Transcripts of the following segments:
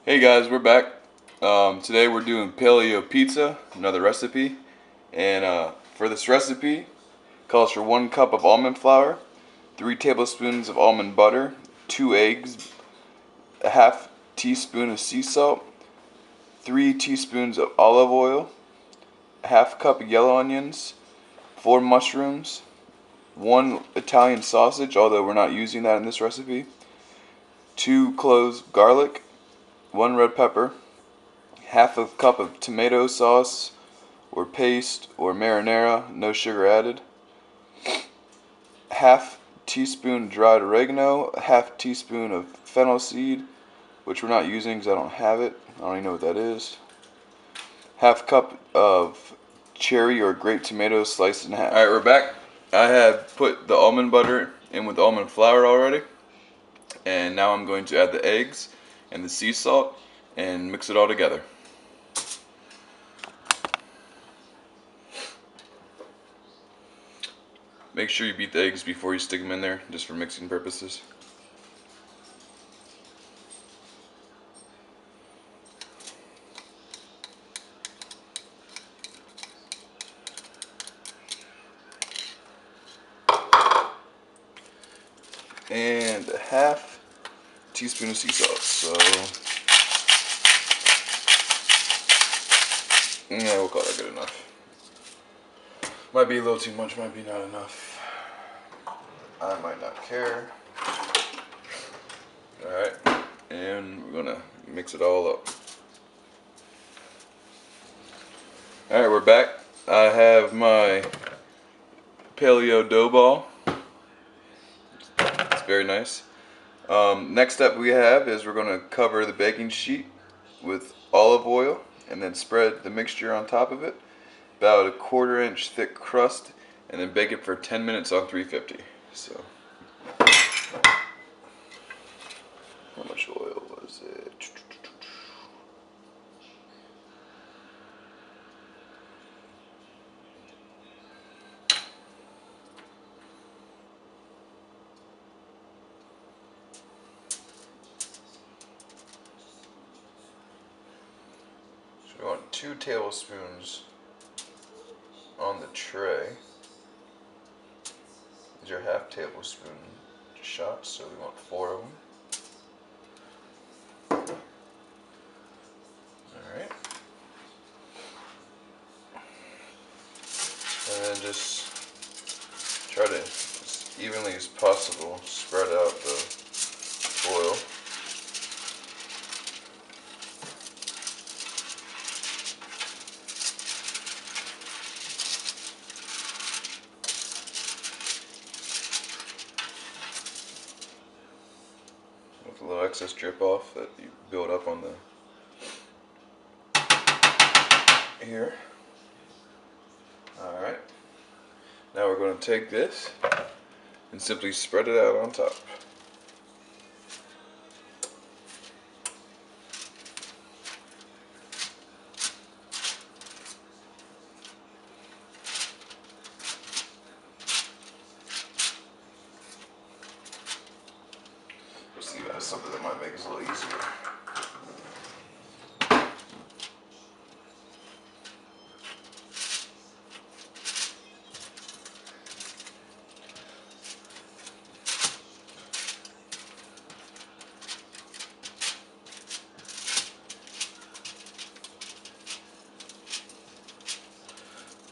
Hey guys, we're back. Today we're doing paleo pizza, another recipe. And for this recipe, it calls for 1 cup of almond flour, 3 tablespoons of almond butter, 2 eggs, a half teaspoon of sea salt, 3 teaspoons of olive oil, a half cup of yellow onions, 4 mushrooms, 1 Italian sausage, although we're not using that in this recipe, 2 cloves of garlic, 1 red pepper, half a cup of tomato sauce or paste or marinara, no sugar added, half teaspoon dried oregano, a half teaspoon of fennel seed, which we're not using because I don't have it. I don't even know what that is. Half cup of cherry or grape tomatoes sliced in half. Alright, we're back. I have put the almond butter in with almond flour already. And now I'm going to add the eggs and the sea salt and mix it all together. Make sure you beat the eggs before you stick them in there, just for mixing purposes. And a half teaspoon of sea salt. So, yeah, we'll call that good enough. Might be a little too much, might be not enough. I might not care. Alright, and we're gonna mix it all up. Alright, we're back. I have my paleo dough ball. It's very nice. Next step we have is we're going to cover the baking sheet with olive oil and then spread the mixture on top of it, about a 1/4 inch thick crust, and then bake it for 10 minutes on 350. So, how much oil was it? So we want 2 tablespoons on the tray. These are half tablespoon shots, so we want 4 of them. Alright. And then just try to, as evenly as possible, spread out the oil. With a little excess drip off that you build up on the here. Alright. Now we're going to take this and simply spread it out on top. Let's see if that's something that might make us a little easier.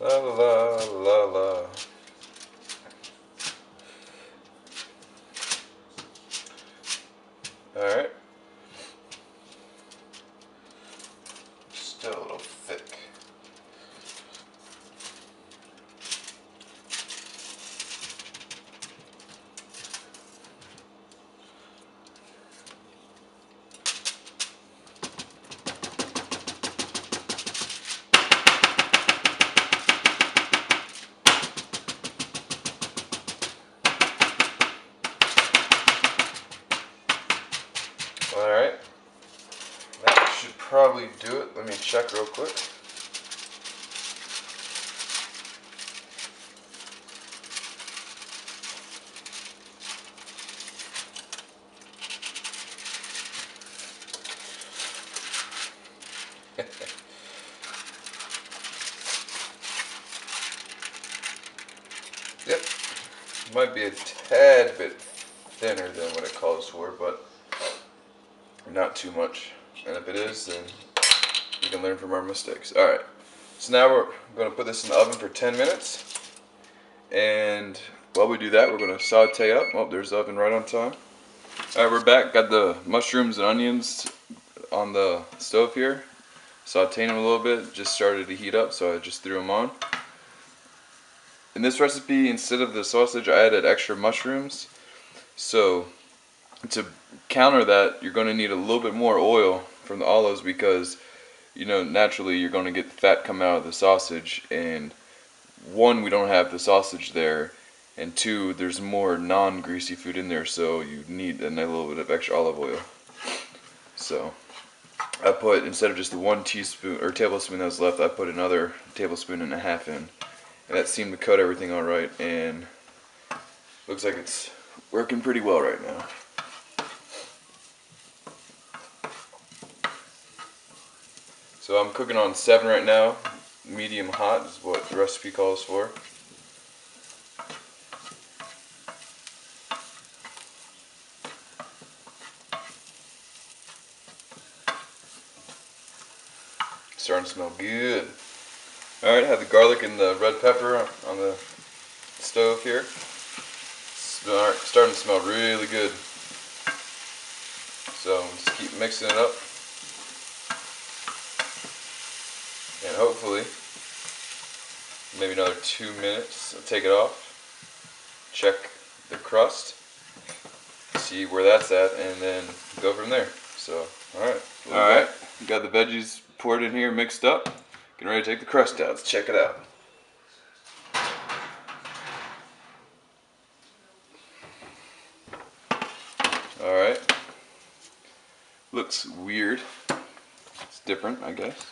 La la la la. Alright. Still a little thick. Alright, that should probably do it. Let me check real quick. might be a tad bit thinner than what it calls for, but not too much. And if it is, then we can learn from our mistakes. Alright, so now we're going to put this in the oven for 10 minutes. And while we do that, we're going to saute up. Oh, there's the oven right on time. Alright, we're back. Got the mushrooms and onions on the stove here. Sauteing them a little bit. Just started to heat up, so I just threw them on. In this recipe, instead of the sausage, I added extra mushrooms. So to counter that, you're going to need a little bit more oil from the olives because, you know, naturally you're going to get the fat coming out of the sausage, and one, we don't have the sausage there, and two, there's more non-greasy food in there, so you need a little bit of extra olive oil. So I put, instead of just the 1 teaspoon or tablespoon that was left, I put another tablespoon and a half in, and that seemed to coat everything all right, and looks like it's working pretty well right now. So I'm cooking on 7 right now. Medium hot is what the recipe calls for. Starting to smell good. Alright, have the garlic and the red pepper on the stove here. Starting to smell really good. So just keep mixing it up. And hopefully, maybe another 2 minutes, I'll take it off, check the crust, see where that's at, and then go from there. So, alright, got the veggies poured in here, mixed up, getting ready to take the crust out. Let's check it out. Alright, looks weird, it's different, I guess.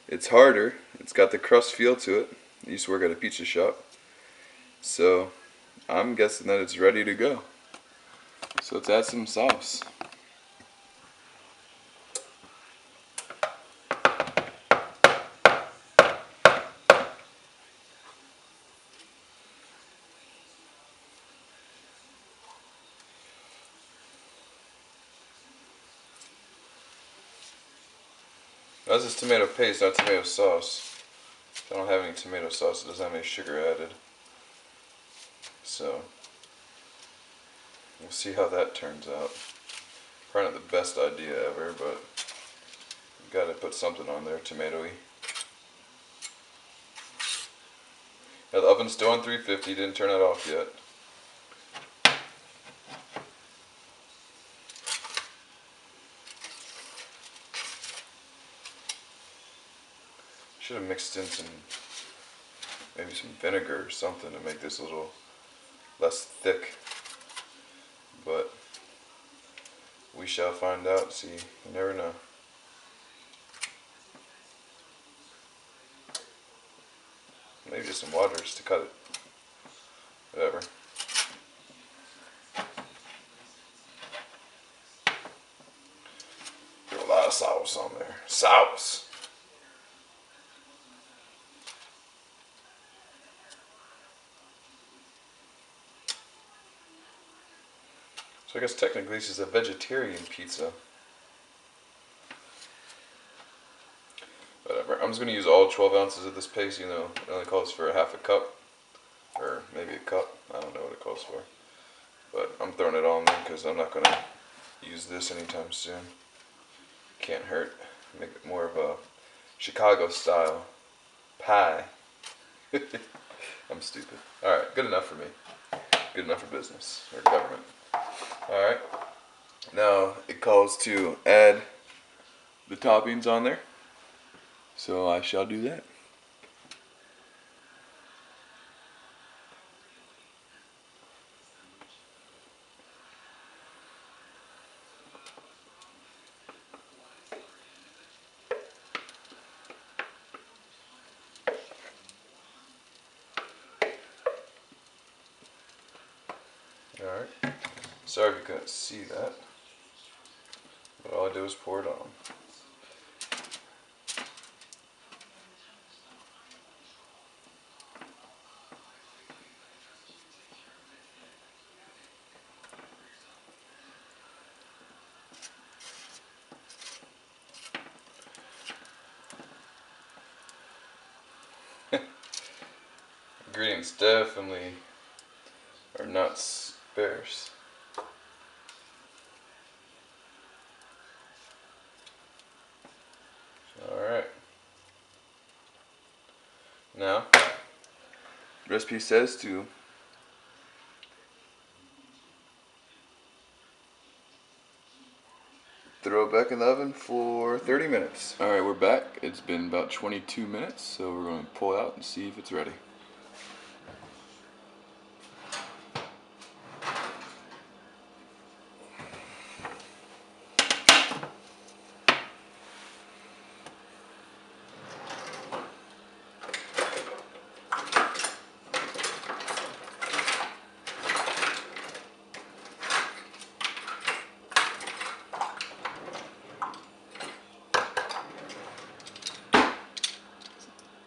It's harder. It's got the crust feel to it. I used to work at a pizza shop. So I'm guessing that it's ready to go. So let's add some sauce. That's just tomato paste, not tomato sauce. I don't have any tomato sauce. It doesn't have any sugar added. So we'll see how that turns out. Probably not the best idea ever, but you gotta put something on there, tomatoey. Now the oven's still on 350, didn't turn it off yet. Should have mixed in maybe some vinegar or something to make this a little less thick. But we shall find out. See, you never know. Maybe just some water just to cut it. Whatever. There's a lot of sauce on there. Sauce! So I guess technically this is a vegetarian pizza. Whatever. I'm just going to use all 12 ounces of this paste, you know, it only calls for a half a cup. Or maybe a cup. I don't know what it calls for. But I'm throwing it all in there because I'm not going to use this anytime soon. Can't hurt. Make it more of a Chicago style pie. I'm stupid. Alright, good enough for me. Good enough for business or government. Alright, now it calls to add the toppings on there, so I shall do that. Alright, sorry if you couldn't see that, but all I did was pour it on. ingredients definitely are not sparse. Alright. Now, the recipe says to throw it back in the oven for 30 minutes. Alright, we're back. It's been about 22 minutes, so we're going to pull it out and see if it's ready.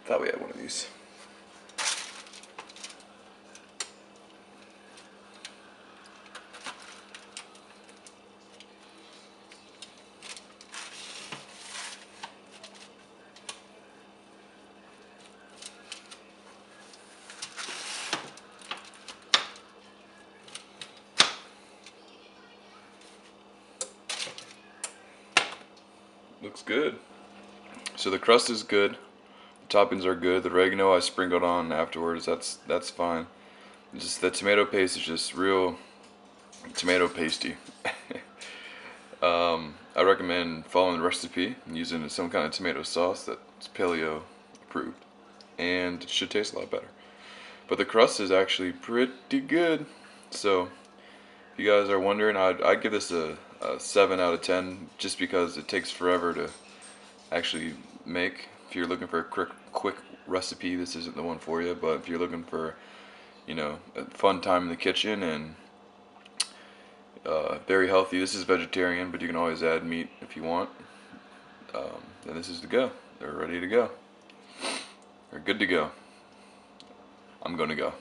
Thought we had one of these. Looks good. So the crust is good. The toppings are good. The oregano I sprinkled on afterwards. That's fine. Just the tomato paste is just real tomato pasty. I recommend following the recipe and using some kind of tomato sauce that's Paleo approved, and it should taste a lot better. But the crust is actually pretty good. So if you guys are wondering, I'd give this a 7 out of 10 just because it takes forever to actually make. If you're looking for a quick recipe, this isn't the one for you. But if you're looking for, a fun time in the kitchen and very healthy, this is vegetarian, but you can always add meat if you want. Then this is to go. They're ready to go. They're good to go. I'm gonna go.